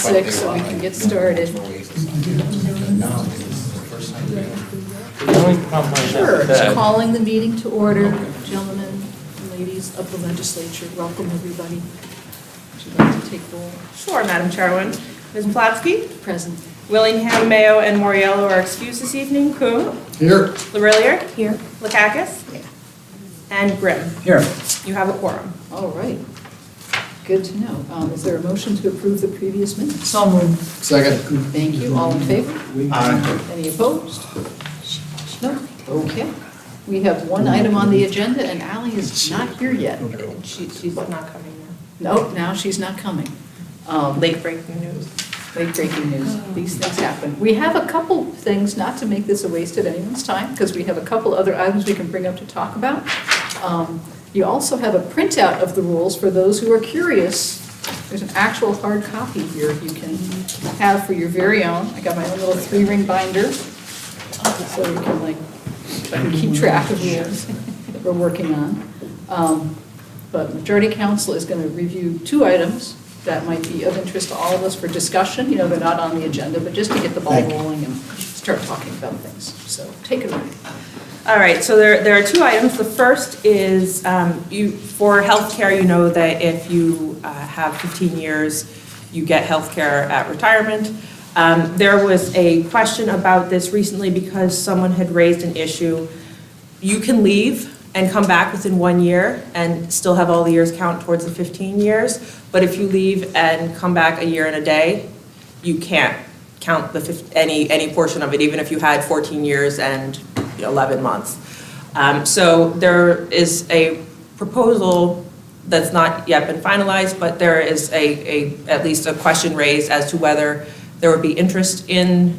6, so we can get started. The only problem I have Sure, with that, calling the meeting to order, gentlemen and ladies of the legislature, welcome everybody. Would you like to take roll? Sure, Madam Chairwoman. Ms. Platsky, Present. Willingham, Mayo, and Moriello are excused this evening. Kuhn, Here. Larillier. Here. Lakakis. Yeah. And Grimm. Here. You have a quorum. All right. Good to know. Is there a motion to approve the previous minutes? So moved. Second. Thank you. All in favor? Aye. Any opposed? No? Okay. We have one item on the agenda, and Ally is not here yet. She's not coming No, now she's not coming. now. Late breaking news. Late breaking news. These things happen. We have a couple things, not to make this a waste of anyone's time, because we have a couple other items we can bring up to talk about. You also have a printout of the rules for those who are curious. There's an actual hard copy here you can have for your very own. I got my own little 3-ring binder, so you can try to keep track of rules that we're working on. But Majority Council is going to review 2 items that might be of interest to all of us for discussion. They're not on the agenda, but just to get the ball rolling and start talking about things. So take it away. All right, so there are 2 items. The first is for healthcare, you know that if you have 15 years, you get healthcare at retirement. There was a question about this recently because someone had raised an issue. You can leave and come back within 1 year and still have all the years count towards the 15 years. But if you leave and come back a year and a day, you can't count any portion of it, even if you had 14 years and 11 months. So there is a proposal that's not yet been finalized, but there is at least a question raised as to whether there would be interest in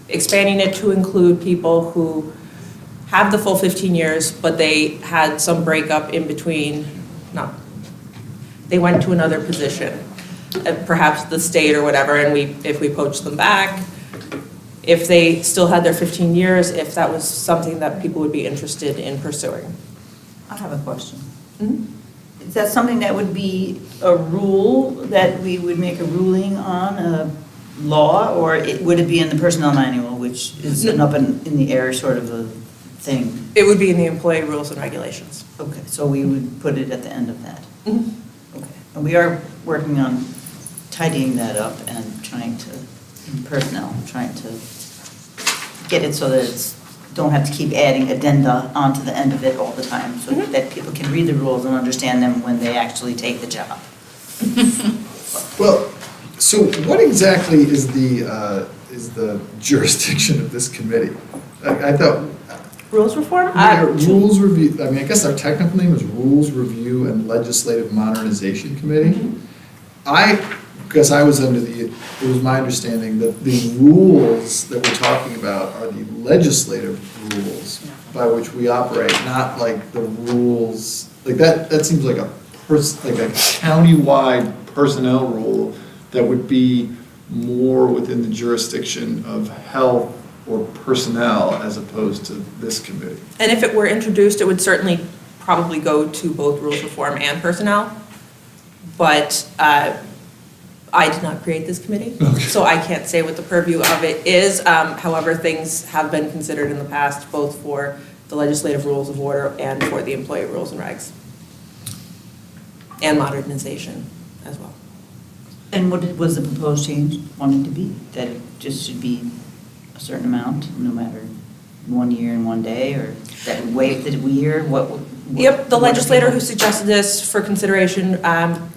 expanding it to include people who have the full 15 years, but they had some breakup in between. They went to another position, perhaps the state or whatever, and if we poach them back, if they still had their 15 years, if that was something that people would be interested in pursuing. I have a question. Mm-hmm. Is that something that would be a rule that we would make a ruling on, a law, or would it be in the personnel manual, which is an up in the air sort of a thing? It would be in the employee rules and regulations. Okay, so we would put it at the end of that. Mhm. Okay, and we are working on tidying that up and trying to get it so that it's, don't have to keep adding addenda onto the end of it all the time, so that people can read the rules and understand them when they actually take the job. Well, so what exactly is the jurisdiction of this committee? I thought. Rules reform? Rules Review, I guess our technical name is Rules Review and Legislative Modernization Committee. Because I was it was my understanding that the rules that we're talking about are the legislative rules by which we operate, not like the rules, that seems like a countywide personnel rule that would be more within the jurisdiction of health or personnel as opposed to this committee. And if it were introduced, it would certainly probably go to both rules reform and personnel. But I did not create this committee, so I can't say what the purview of it is. However, things have been considered in the past, both for the legislative rules of order and for the employee rules and regs. And modernization as well. And what was the proposed change wanted to be? That it just should be a certain amount, no matter 1 year and 1 day, or that would waive the year? Yep, the legislator who suggested this for consideration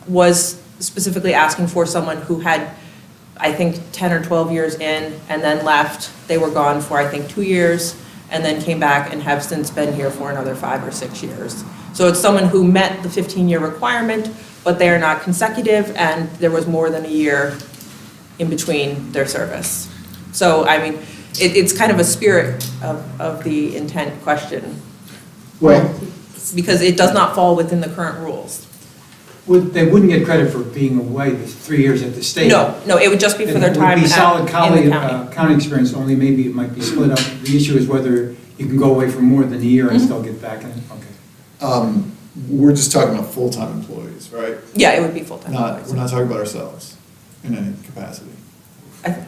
was specifically asking for someone who had, I think, 10 or 12 years in and then left. They were gone for, I think, 2 years and then came back and have since been here for another 5 or 6 years. So it's someone who met the 15-year requirement, but they are not consecutive, and there was more than a year in between their service. So, it's kind of a spirit of the intent question. Well, Because it does not fall within the current rules. They wouldn't get credit for being away the 3 years at the state. No, it would just be for their time It would be solid in the county. county experience, only maybe it might be split up. The issue is whether you can go away for more than a year and still get back in. Okay. we're just talking about full-time employees, right? Yeah, it would be full-time We're employees. not talking about ourselves. in any capacity. I think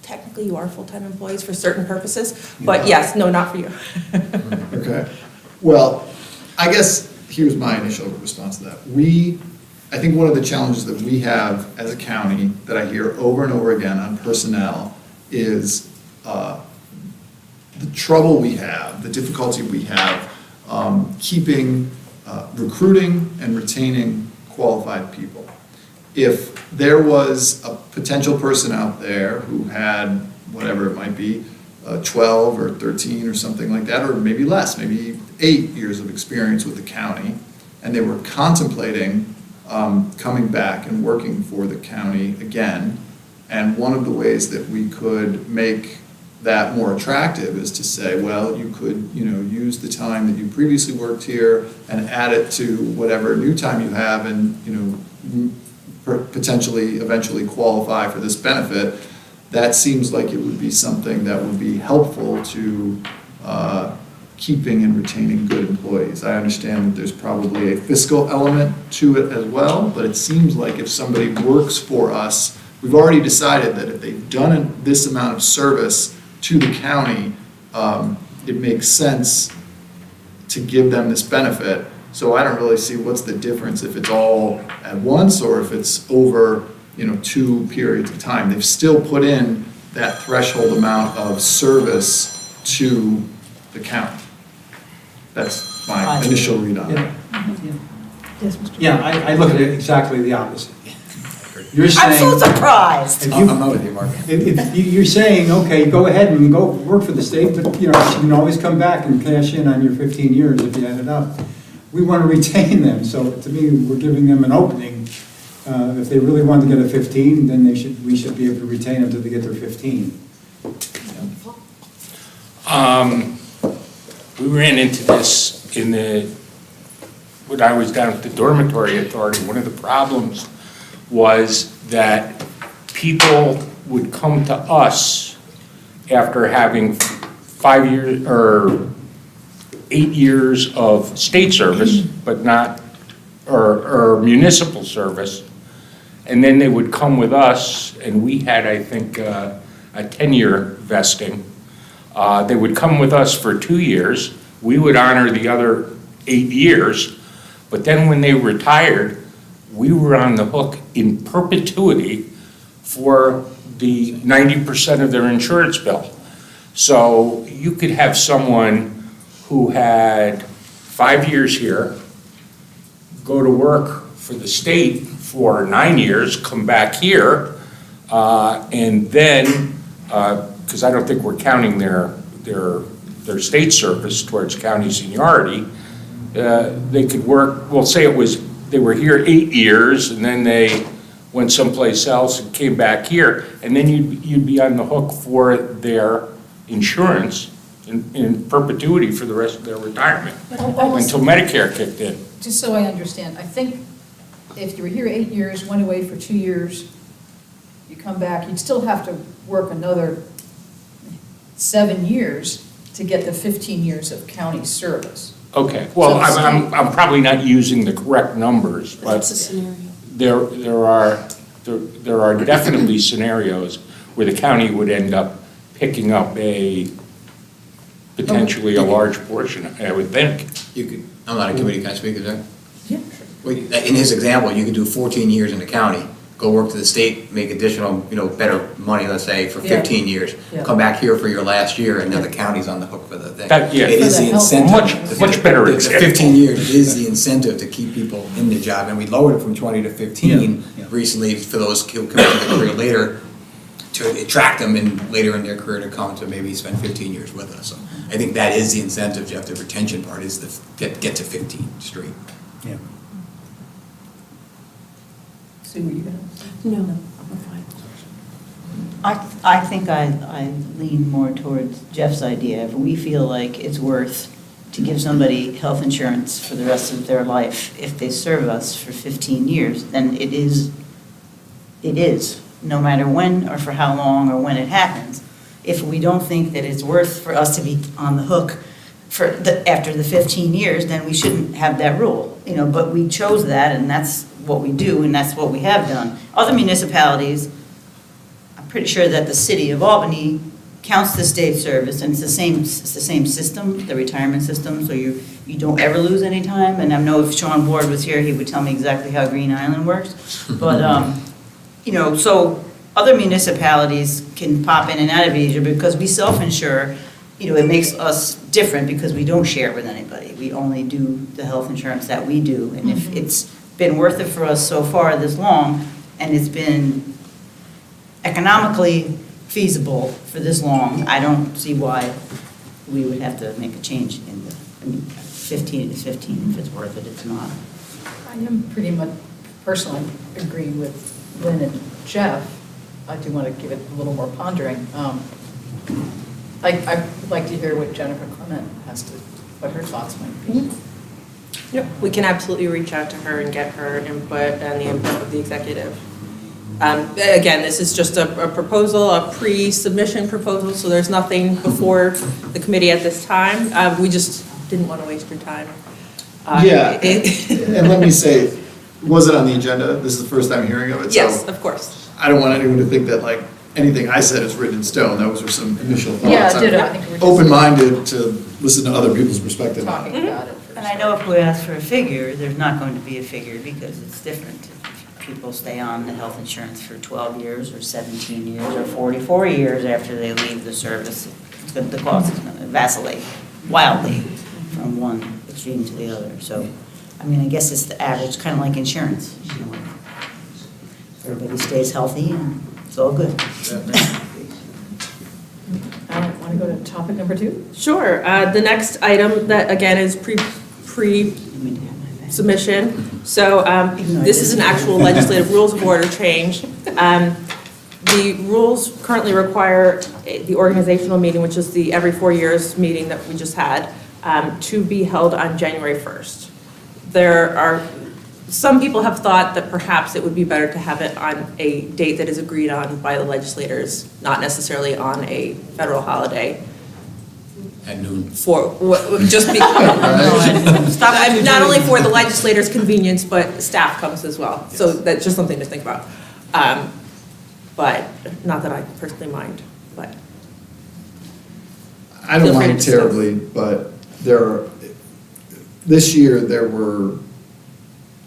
technically you are full-time employees for certain purposes, but yes, no, not for you. Okay, well, I guess here's my initial response to that. I think one of the challenges that we have as a county that I hear over and over again on personnel is the trouble we have, the difficulty we have keeping, recruiting and retaining qualified people. If there was a potential person out there who had, whatever it might be, 12 or 13 or something like that, or maybe less, maybe 8 years of experience with the county, and they were contemplating coming back and working for the county again, and one of the ways that we could make that more attractive is to say, well, you could, use the time that you previously worked here and add it to whatever new time you have and, potentially eventually qualify for this benefit. That seems like it would be something that would be helpful to keeping and retaining good employees. I understand that there's probably a fiscal element to it as well, but it seems like if somebody works for us, we've already decided that if they've done this amount of service to the county, it makes sense to give them this benefit. So I don't really see what's the difference if it's all at once or if it's over, 2 periods of time. They've still put in that threshold amount of service to the county. That's my initial read on it. Yes, Mr. Yeah, I look at it exactly the opposite. You're I'm so saying, surprised. if you- I'm not with you, Mark. if you're saying, okay, go ahead and go work for the state, but, you can always come back and cash in on your 15 years if you add it up. We want to retain them, so to me, we're giving them an opening. If they really want to get a 15, then we should be able to retain them until they get their 15. We ran into this when I was down at the dormitory authority. One of the problems was that people would come to us after having 5 years or 8 years of state service, but not, or municipal service. And then they would come with us, and we had, I think, a 10-year vesting. They would come with us for 2 years. We would honor the other 8 years. But then when they retired, we were on the hook in perpetuity for the 90% of their insurance bill. So you could have someone who had 5 years here, go to work for the state for 9 years, come back here, and then, because I don't think we're counting their state service towards county seniority, they could work, we'll say they were here 8 years, and then they went someplace else and came back here, and then you'd be on the hook for their insurance in perpetuity for the rest of their retirement, until Medicare kicked in. Just so I understand, I think if you were here 8 years, went away for 2 years, you come back, you'd still have to work another 7 years to get the 15 years of county service. Okay, well, So the I'm probably not using the correct numbers, but there are definitely scenarios where the county would end up picking up potentially a large portion, I would think. You could, I'm not a committee, can I speak to that? Yeah. Well, in his example, you could do 14 years in the county, go work to the state, make additional, better money, let's say, for 15 years. Yeah. Come back here for your last year, and then the county's on the hook for the thing. Yeah. It is For the the health incentive. Much better The example. 15 years is the incentive to keep people in the job, and we lowered it from 20 to 15 Yeah. recently for those who come into the career later, to attract them later in their career to come to maybe spend 15 years with us. So I think that is the incentive, Jeff, the retention part is get to 15 straight. Yeah. Sue, were you gonna? No, I'm fine. I think I lean more towards Jeff's idea. If we feel like it's worth to give somebody health insurance for the rest of their life if they serve us for 15 years, then it is, no matter when or for how long or when it happens. If we don't think that it's worth for us to be on the hook after the 15 years, then we shouldn't have that rule, but we chose that, and that's what we do, and that's what we have done. Other municipalities, I'm pretty sure that the city of Albany counts the state service, and it's the same system, the retirement system, so you don't ever lose any time. And I know if Sean Ward was here, he would tell me exactly how Green Island works. But, so other municipalities can pop in and out of Asia because we self-insure. It makes us different because we don't share with anybody. We only do the health insurance that we do. And if it's been worth it for us so far this long, and it's been economically feasible for this long, I don't see why we would have to make a change in 15 is 15, if it's worth it, it's not. I am pretty much personally agreeing with Lynn and Jeff. I do want to give it a little more pondering. I'd like to hear what Jennifer Clement has to, what her thoughts might be. Yep, we can absolutely reach out to her and get her input and the input of the executive. Again, this is just a proposal, a pre-submission proposal, so there's nothing before the committee at this time. We just didn't want to waste your time. Yeah, and let me say, was it on the agenda? This is the first time hearing of it, so. Yes, of course. I don't want anyone to think that like anything I said is written in stone. Those were some initial thoughts. Yeah, I'm ditto. I think we're just open-minded to listen to other people's perspective. talking about it first. And I know if we ask for a figure, there's not going to be a figure because it's different. People stay on the health insurance for 12 years or 17 years or 44 years after they leave the service. The cost is going to vacillate wildly from one extreme to the other. So, I mean, I guess it's the average, kind of like insurance. Everybody stays healthy and it's all good. I want to go to topic number 2. Sure. The next item that, again, is pre-submission. So this is an actual legislative rules of order change. The rules currently require the organizational meeting, which is the every 4 years meeting that we just had, to be held on January 1st. Some people have thought that perhaps it would be better to have it on a date that is agreed on by the legislators, not necessarily on a federal holiday. At noon. Not only for the legislators' convenience, but staff comes as well. So that's just something to think about. But not that I personally mind, but. I don't Feel free to mind discuss. terribly, but this year there were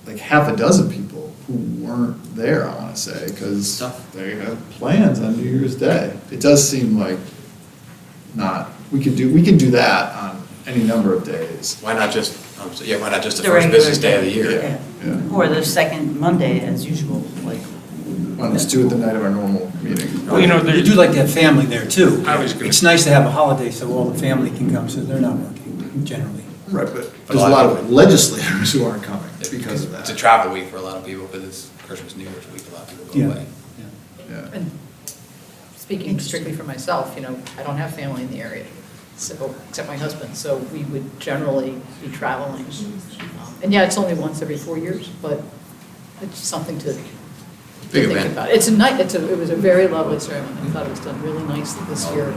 like half a dozen people who weren't there, I want to say, because they had plans on New Year's Day. It does seem like we can do that on any number of days. Why not just, why not just the The first regular business day of the year? Yeah. Or the second Monday as usual, like. Well, let's do it the night of our normal meeting. Well, You do like to have family there too. I was gonna- It's nice to have a holiday so all the family can come, so they're not working generally. Right, but there's a lot of legislators who aren't coming because of It's a that. travel week for a lot of people, because it's Christmas, New Year's week, a lot of people go Yeah. away. Yeah. And speaking strictly for myself, I don't have family in the area, so, except my husband, so we would generally be traveling. And yeah, it's only once every 4 years, but it's something to Big think event. about. It was a very lovely ceremony. I thought it was done really nicely this year.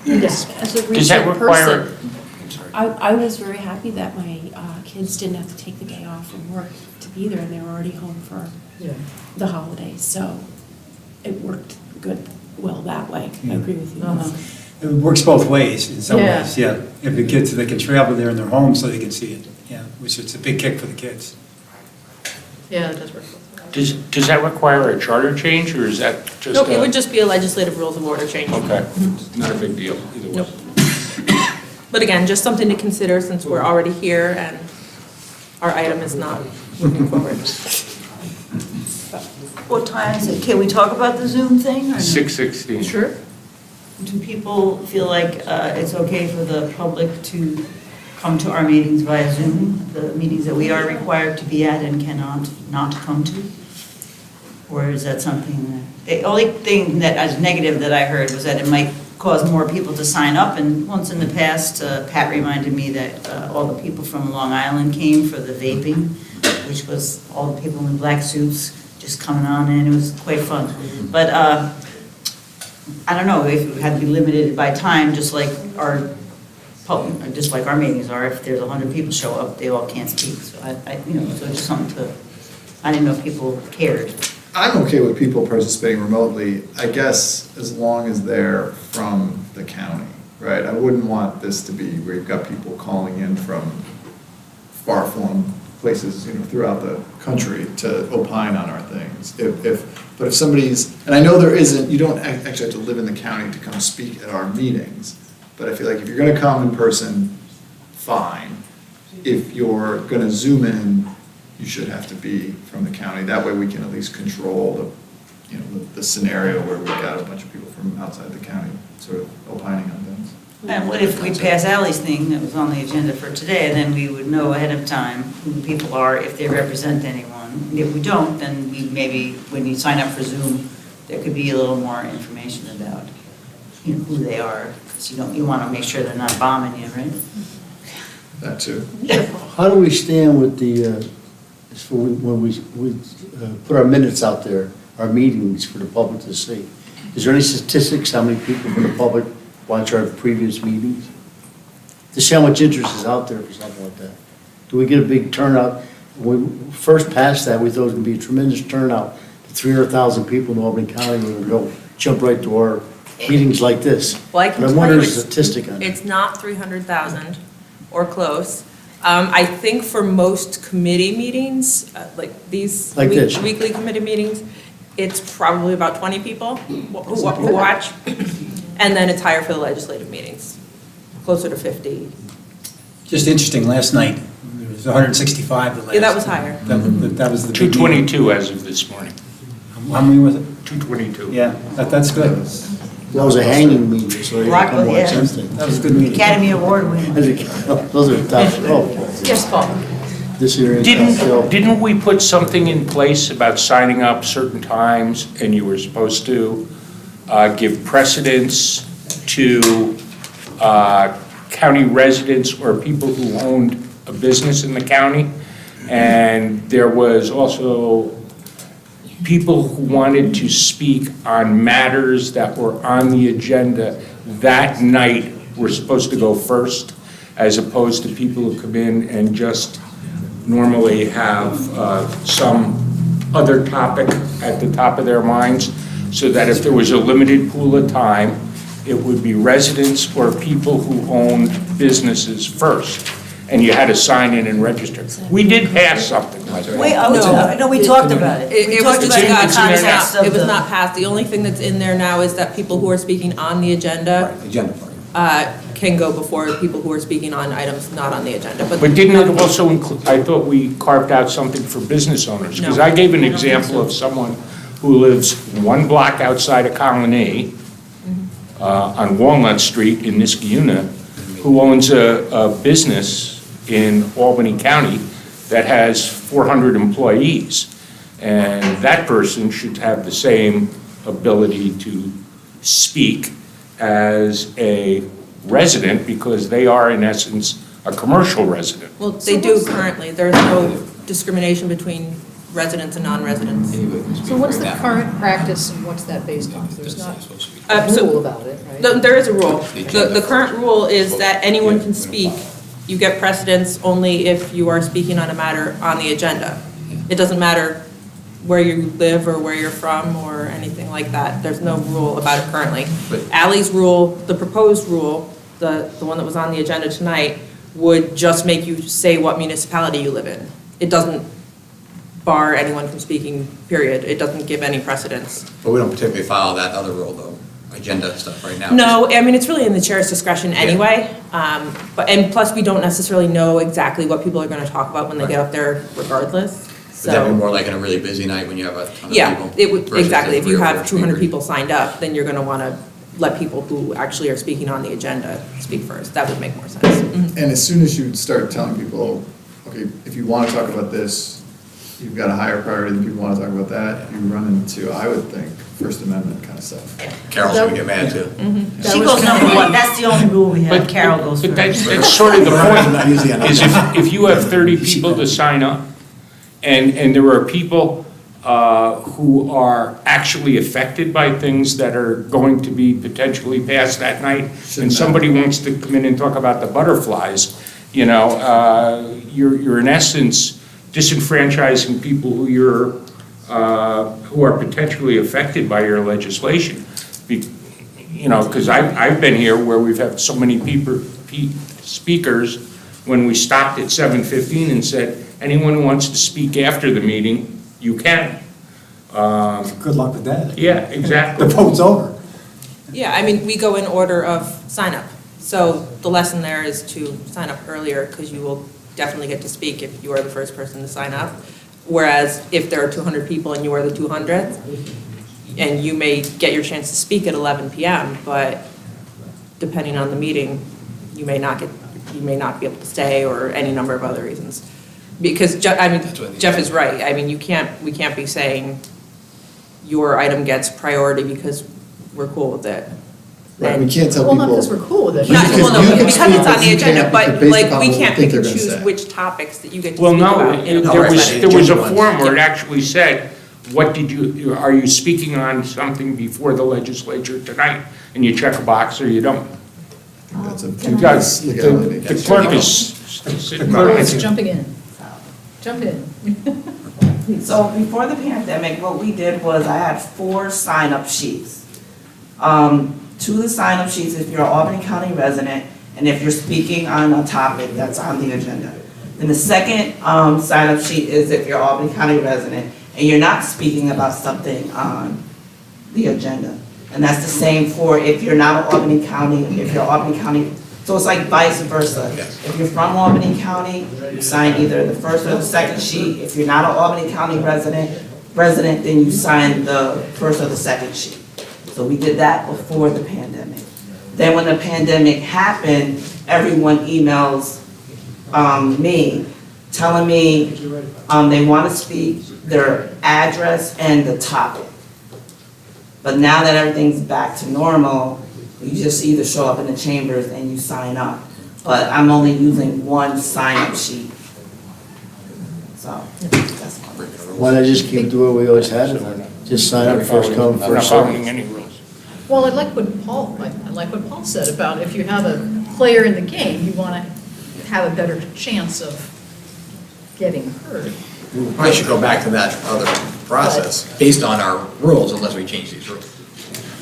Yes. As a Does that recent require? person, I'm sorry. I was very happy that my kids didn't have to take the day off from work to be there, and they were already home for Yeah. the holidays, so it worked well that way. I Yeah. agree with you. Uh-huh. It works both ways, in some Yeah. ways, yeah. If the kids, they can travel there in their home so they can see it, yeah, which is a big kick for the kids. Yeah, it does work. both ways. Does that require a charter change, or is that just? Nope, it would just be a legislative rules of order change. Okay, not a big deal either way. Nope. But again, just something to consider since we're already here and our item is not moving forward. What time is it? Can we talk about the Zoom thing or no? 6:16. Sure. Do people feel like it's okay for the public to come to our meetings via Zoom? The meetings that we are required to be at and cannot not come to? Or is that something that, the only thing that as negative that I heard was that it might cause more people to sign up. And once in the past, Pat reminded me that all the people from Long Island came for the vaping, which was all the people in black suits just coming on in. It was quite fun. But I don't know if it had to be limited by time, just like our just like our meetings are, if there's 100 people show up, they all can't speak. So so it's just something to, I didn't know if people cared. I'm okay with people participating remotely, I guess, as long as they're from the county, right? I wouldn't want this to be where you've got people calling in from far-flung places, throughout the country to opine on our things. But if somebody's, and I know there isn't, you don't actually have to live in the county to come speak at our meetings, but I feel like if you're gonna come in person, fine. If you're gonna Zoom in, you should have to be from the county. That way we can at least control the scenario where we've got a bunch of people from outside the county sort of opining on things. And what if we pass Ally's thing that was on the agenda for today, and then we would know ahead of time who the people are, if they represent anyone? And if we don't, then maybe when you sign up for Zoom, there could be a little more information about, who they are. Because you want to make sure they're not bombing you, right? That too. How do we stand with when we put our minutes out there, our meetings for the public to see? Is there any statistics, how many people from the public watch our previous meetings? To see how much interest is out there for something like that. Do we get a big turnout? When we first passed that, we thought it was going to be a tremendous turnout. 300,000 people in Albany County were going to jump right to our meetings like this. Well, I can But I tell wonder you a statistic on it. it's not 300,000 or close. I think for most committee meetings, like these Like this. weekly committee meetings, it's probably about 20 people who watch. And then it's higher for the legislative meetings, closer to 50. Just interesting, last night, there was 165 the last. Yeah, that was higher. That was the big meeting. 222 as of this morning, How many was it? 222. Yeah, that's good. That was a hanging meeting, so you can come watch Rockwood, something. That was a good meeting. Academy Award winner. Those are tough. Oh, Yes, Paul? this year ain't tough, so. Didn't we put something in place about signing up certain times, and you were supposed to give precedence to county residents or people who owned a business in the county? And there was also people who wanted to speak on matters that were on the agenda that night were supposed to go first, as opposed to people who come in and just normally have some other topic at the top of their minds, so that if there was a limited pool of time, it would be residents or people who owned businesses first, and you had to sign in and register. We did pass something like that. Wait, I know we talked about it. We It was talked about it in the discussed, context of it was the- not passed. The only thing that's in there now is that people who are speaking on the agenda Right, agenda part. can go before people who are speaking on items not on the agenda. But didn't it also include, I thought we carved out something for business owners? Because No, I gave an I don't think example so. of someone who lives one block outside of Colony, on Walnut Street in Niskayuna, who owns a business in Albany County that has 400 employees. And that person should have the same ability to speak as a resident, because they are in essence a commercial resident. Well, they do currently. There's no discrimination between residents and non-residents. So what's the current practice and what's that based on? There's not Uh, a so- rule about it, right? There is a rule. The current rule is that anyone can speak. You get precedence only if you are speaking on a matter on the agenda. It doesn't matter where you live or where you're from or anything like that. There's no rule about it currently. But- Ally's rule, the proposed rule, the one that was on the agenda tonight, would just make you say what municipality you live in. It doesn't bar anyone from speaking, period. It doesn't give any precedence. But we don't particularly follow that other rule, though, agenda stuff right now. No, I mean, it's really in the chair's discretion anyway. And plus, we don't necessarily know exactly what people are gonna talk about when they get up there regardless, Would that be so. more like on a really busy night when you have a ton of people? Yeah, it would, versus exactly. If three you or have four 200 speakers? people signed up, then you're gonna wanna let people who actually are speaking on the agenda speak first. That would make more sense. Mhm. And as soon as you start telling people, okay, if you want to talk about this, you've got a higher priority than people want to talk about that, you run into, I would think, First Amendment kind of stuff. Carol's gonna get mad too. That She was goes kind of number one, that's the only rule we have, But- Carol goes But first. that's sort of the Not usually on point, is agenda. if you have 30 people to sign up, and there are people who are actually affected by things that are going to be potentially passed that night, and somebody wants to come in and talk about the butterflies, you know, you're in essence disenfranchising people who are potentially affected by your legislation. You know, because I've been here where we've had so many speakers, when we stopped at 7:15 and said, anyone who wants to speak after the meeting, you can. Good luck with that. Yeah, exactly. The vote's over. Yeah, I mean, we go in order of sign up. So the lesson there is to sign up earlier because you will definitely get to speak if you are the first person to sign up. Whereas if there are 200 people and you are the 200th, and you may get your chance to speak at 11 p.m., but depending on the meeting, you may not be able to stay or any number of other reasons. Because, Jeff is right. I mean, we can't be saying your item gets priority because we're cool with it. Right, we can't tell Well, not people. because we're cool with it. Not, Because well, no, you can because speak, it's on but the you agenda, can't, but based like, upon we what can't they think pick and they're gonna choose say. which topics that you get to Well, speak no, about. in a there public was setting. a agenda ones. form where it actually said, are you speaking on something before the legislature tonight? And you check a box or you don't. That's a You guys, legality. the clerk is, It's jumping in. Jump in. So before the pandemic, what we did was I had 4 sign-up sheets. 2 of the sign-up sheets if you're an Albany County resident and if you're speaking on a topic that's on the agenda. Then the second sign-up sheet is if you're an Albany County resident and you're not speaking about something on the agenda. And that's the same for if you're not an Albany County, if you're Albany County. So it's like vice versa. If you're from Albany County, you sign either the first or the second sheet. If you're not an Albany County resident, then you sign the first or the second sheet. So we did that before the pandemic. Then when the pandemic happened, everyone emails me, telling me they want to speak, their address and the topic. But now that everything's back to normal, you just either show up in the chambers and you sign up. But I'm only using 1 sign-up sheet. So, that's all. Why not just keep it the way we always had it? Just sign up, first come, I'm not first following served. any rules. Well, I like what Paul said about if you have a player in the game, you want to have a better chance of getting heard. We probably should go back to that other process, based on our rules, unless we change these rules.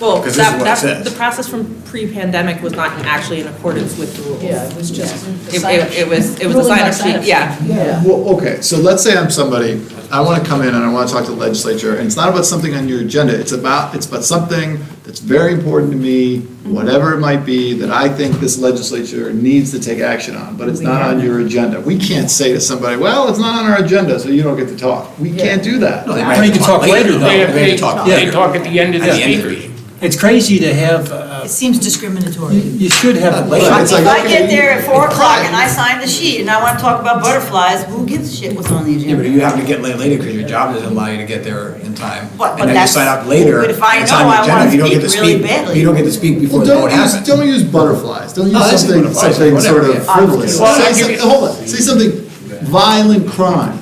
Well, Because this is what it says. the process from pre-pandemic was not actually in accordance with the rules. Yeah, it was just. the It sign-up was sheet. a Ruling by sign-up sheet, yeah. Yeah. Well, okay, so let's say I'm somebody, I want to come in and I want to talk to the legislature, and it's not about something on your agenda, it's about something that's very important to me, whatever it might be, that I think this legislature needs to take action on, but it's not on your agenda. We can't say to somebody, well, it's not on our agenda, so you don't get to talk. We can't do that. No, they Or might you can talk later, though. They have to talk They later. talk at the end of At the the end of the speaker. meeting. It's crazy to have, It seems discriminatory. you should have a Right, late. it's If like, I okay, get there at 4 o'clock right. and I sign the sheet and I want to talk about butterflies, who gives a shit what's on the Yeah, but agenda? you have to get later because your job doesn't allow you to get there in time. But And then you that's- sign up later. but if I it's know on the I agenda, wanna you don't get to speak really speak- badly. You don't get to speak before Well, the vote happens. don't use butterflies, don't use No, that's something butterflies, sort whatever, of yeah. frivolous. Well, Say I'll give you- hold on, say something, violent crime.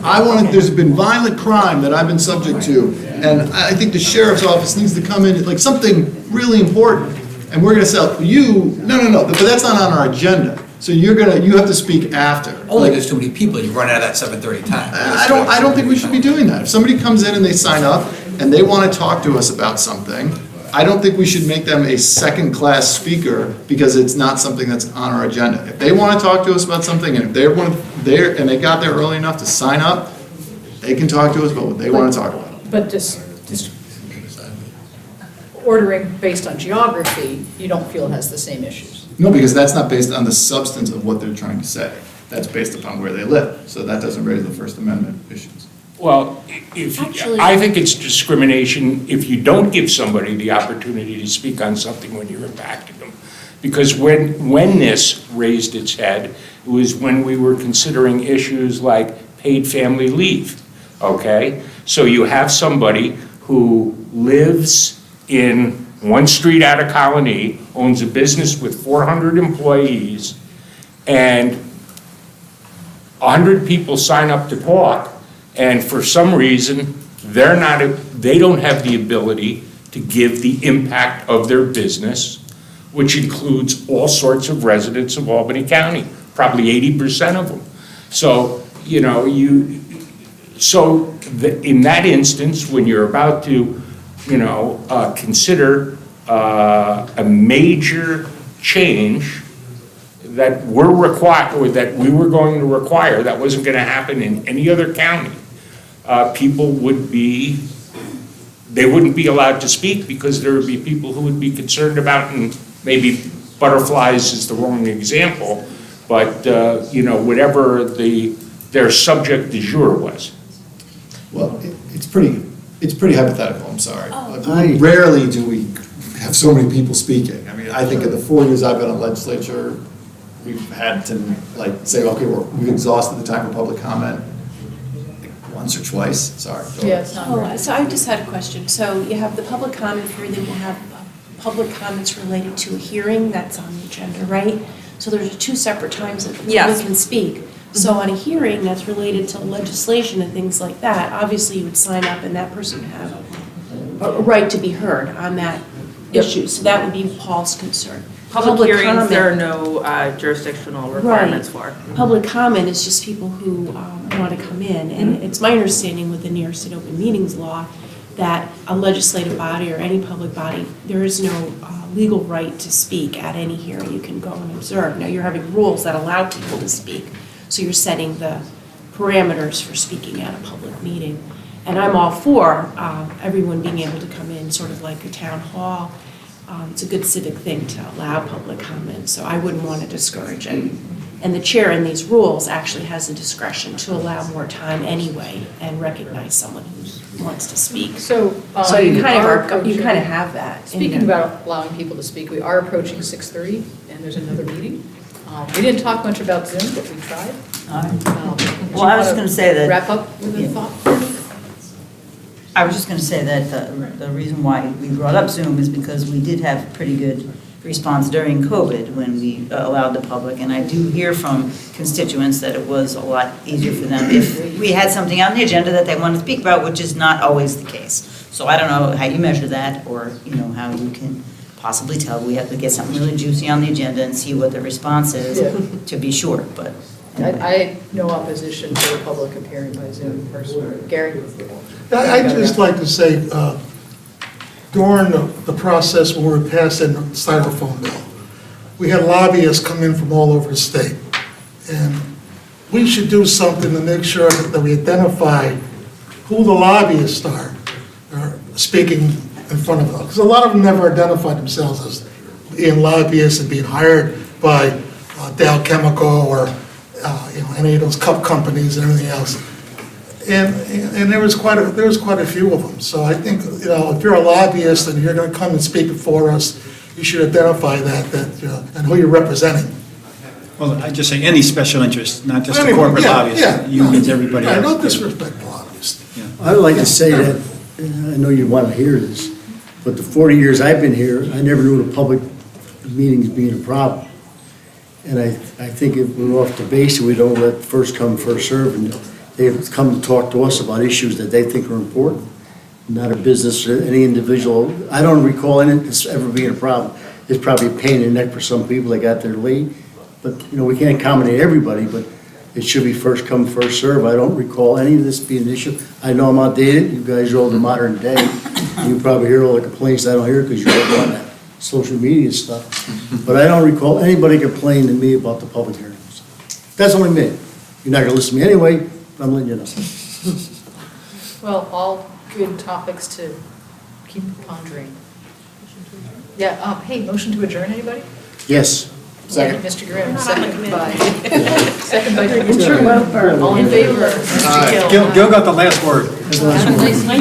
There's been violent crime that I've been subject to, and I think the sheriff's office needs to come in, like something really important. And we're gonna say, no, but that's not on our agenda. So you have to speak after. Only Like, there's too many people, you run out of that 7:30 time. I don't think we should be doing that. If somebody comes in and they sign up and they want to talk to us about something, I don't think we should make them a second-class speaker because it's not something that's on our agenda. If they want to talk to us about something and if and they got there early enough to sign up, they can talk to us about what they want to talk about. But just ordering based on geography, you don't feel has the same issues. No, because that's not based on the substance of what they're trying to say. That's based upon where they live. So that doesn't raise the First Amendment issues. Well, Actually- I think it's discrimination if you don't give somebody the opportunity to speak on something when you're impacting them. Because when this raised its head, it was when we were considering issues like paid family leave, okay? So you have somebody who lives in one street out of Colony, owns a business with 400 employees, and 100 people sign up to talk, and for some reason, they don't have the ability to give the impact of their business, which includes all sorts of residents of Albany County, probably 80% of them. So, you know, in that instance, when you're about to, you know, consider a major change that we're required, or that we were going to require, that wasn't going to happen in any other county, people wouldn't be allowed to speak, because there would be people who would be concerned about, and maybe butterflies is the wrong example, but, you know, whatever their subject du jour was. Well, it's pretty hypothetical, I'm sorry. I- Rarely do we have so many people speaking. I mean, I think in the 4 years I've been in legislature, we've had to like say, okay, we've exhausted the time for public comment like, once or twice, sorry. go Yeah, ahead. it's not. Oh, so I just had a question. So you have the public comment period, then you have public comments related to a hearing that's on the agenda, right? So there's two separate times that the Yes. public can speak. So on a hearing that's related to legislation and things like that, obviously you would sign up and that person would have a right to be heard on that Yep. issue. So that would be Paul's concern. Public hearings, comment- there are no jurisdictional requirements for. Public comment is just people who want to come in, and it's my understanding with the New York State Open Meetings Law that a legislative body or any public body, there is no legal right to speak at any hearing. You can go and observe. Now, you're having rules that allow people to speak, so you're setting the parameters for speaking at a public meeting. And I'm all for everyone being able to come in, sort of like a town hall. It's a good civic thing to allow public comment, so I wouldn't want to discourage it. And the chair in these rules actually has the discretion to allow more time anyway and recognize someone who wants to speak. So. So you we kind are of you approaching- kind of have that. in Speaking there. about allowing people to speak, we are approaching 6:30, and there's another meeting. We didn't talk much about Zoom, but we tried. Did Well, I was you gonna wanna say that- Wrap up with a Yeah. thought? I was just going to say that the reason why we brought up Zoom is because we did have pretty good response during COVID when we allowed the public. And I do hear from constituents that it was a lot easier for them if we had something on the agenda that they wanted to speak about, which is not always the case. So I don't know how you measure that, or, you know, how you can possibly tell. We have to get something really juicy on the agenda and see what the response Yeah. is to be sure, but. I had no opposition to the public appearing by Zoom personally. Gary? I'd just like to say, during the process when we were passing the styrofoam bill, we had lobbyists come in from all over the state. And we should do something to make sure that we identify who the lobbyists are speaking in front of us. Because a lot of them never identify themselves as being lobbyists and being hired by Dow Chemical or you know, any of those cup companies and everything else. And there was quite a few of them. So I think, you know, if you're a lobbyist and you're going to come and speak before us, you should identify that you know, and who you're representing. Well, I just say any special interest, not just the Anyway, corporate yeah, lobbyists, yeah. unions, everybody Yeah, else. no disrespect to lobbyists. I would like to say that, I know you want to hear this, but the 40 years I've been here, I never knew the public meetings being a problem. And I think if we're off the base and we don't let first come, first serve, and they come to talk to us about issues that they think are important, not a business, or any individual. I don't recall any of this ever being a problem. It's probably a pain in the neck for some people that got there late, but, you know, we can't accommodate everybody, but it should be first come, first serve. I don't recall any of this being an issue. I know I'm outdated, you guys are all the modern day. You probably hear all the complaints I don't hear because you're all on that social media stuff. But I don't recall anybody complaining to me about the public hearings. That's only me. You're not gonna listen to me anyway, but I'm letting you know. Well, all good topics to keep pondering. Yeah, hey, motion to adjourn, anybody? Yes. Second. Mr. Grimm, second by Mr. Roper. All in favor? Gil got the last word. Have a nice night.